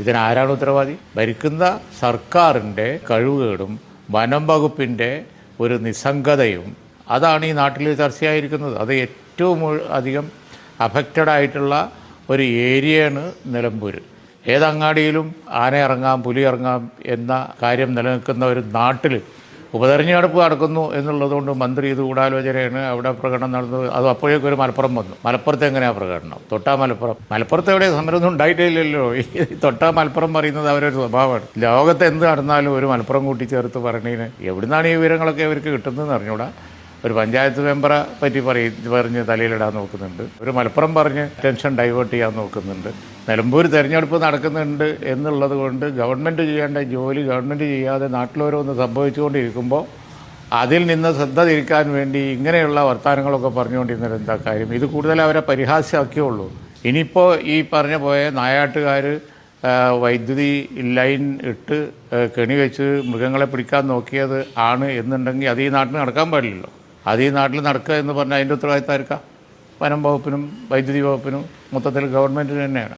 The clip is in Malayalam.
ഇതിനാരാണ് ഉത്തരവാദി? ഭരിക്കുന്ന സർക്കാരിൻ്റെ കഴിവുകേടും വനം വകുപ്പിൻ്റെ ഒരു നിസ്സംഗതയും അതാണ് ഈ നാട്ടിൽ ചർച്ചയായിരിക്കുന്നത്. അത് ഏറ്റവും അധികം അഫക്റ്റഡ് ആയിട്ടുള്ള ഒരു ഏരിയയാണ് നിലമ്പൂർ. ഏതങ്ങാടിയിലും ആന ഇറങ്ങാം, പുലി ഇറങ്ങാം എന്ന കാര്യം നിലനിൽക്കുന്ന ഒരു നാട്ടിൽ ഉപതെരഞ്ഞെടുപ്പ് നടക്കുന്നു എന്നുള്ളതുകൊണ്ട് മന്ത്രി ഇത് ഗൂഢാലോചനയാണ്, അവിടെ പ്രകടനം നടന്നത്. അത് അപ്പോഴേക്കും ഒരു മലപ്പുറം വന്നു. മലപ്പുറത്ത് എങ്ങനെയാണ് പ്രകടനം? തൊട്ടാ മലപ്പുറം. മലപ്പുറത്ത് എവിടെ സമരമൊന്നും ഉണ്ടായിട്ടില്ലല്ലോ. ഈ തൊട്ടാ മലപ്പുറം പറയുന്നത് അവരൊരു സ്വഭാവമാണ്. ലോകത്ത് എന്ത് നടന്നാലും ഒരു മലപ്പുറം കൂട്ടിച്ചേർത്ത് പറഞ്ഞതിന് എവിടുന്നാണ് ഈ വിവരങ്ങളൊക്കെ അവർക്ക് കിട്ടുന്നതെന്ന് അറിഞ്ഞൂടാ. ഒരു പഞ്ചായത്ത് മെമ്പറെ പറ്റി പറഞ്ഞ് തലയിലിടാൻ നോക്കുന്നുണ്ട്, ഒരു മലപ്പുറം പറഞ്ഞ് ടെൻഷൻ ഡൈവേർട്ട് ചെയ്യാൻ നോക്കുന്നുണ്ട്. നിലമ്പൂർ തിരഞ്ഞെടുപ്പ് നടക്കുന്നുണ്ട് എന്നുള്ളത് കൊണ്ട് ഗവൺമെൻറ് ചെയ്യേണ്ട ജോലി ഗവൺമെൻറ് ചെയ്യാതെ നാട്ടിലോരോന്ന് സംഭവിച്ചുകൊണ്ടിരിക്കുമ്പോൾ അതിൽ നിന്ന് ശ്രദ്ധ തിരിക്കാൻ വേണ്ടി ഇങ്ങനെയുള്ള വർത്തമാനങ്ങളൊക്കെ പറഞ്ഞുകൊണ്ടിരുന്നത് എന്താ കാര്യം? ഇത് കൂടുതൽ അവരെ പരിഹാസ്യമാക്കിയുള്ളൂ. ഇനിയിപ്പോൾ ഈ പറഞ്ഞ പോയ നായാട്ടുകാർ വൈദ്യുതി ലൈൻ ഇട്ട് കെണി വെച്ച് മൃഗങ്ങളെ പിടിക്കാൻ നോക്കിയത് ആണ് എന്നുണ്ടെങ്കിൽ അത് ഈ നാട്ടിൽ നടക്കാൻ പാടില്ലല്ലോ. അത് ഈ നാട്ടിൽ നടക്കുക എന്ന് പറഞ്ഞാൽ അതിൻ്റെ ഉത്തരവാദിത്തം ആർക്കാ? വനം വകുപ്പിനും വൈദ്യുതി വകുപ്പിനും മൊത്തത്തിൽ ഗവൺമെൻറ്റിന് തന്നെയാണ്.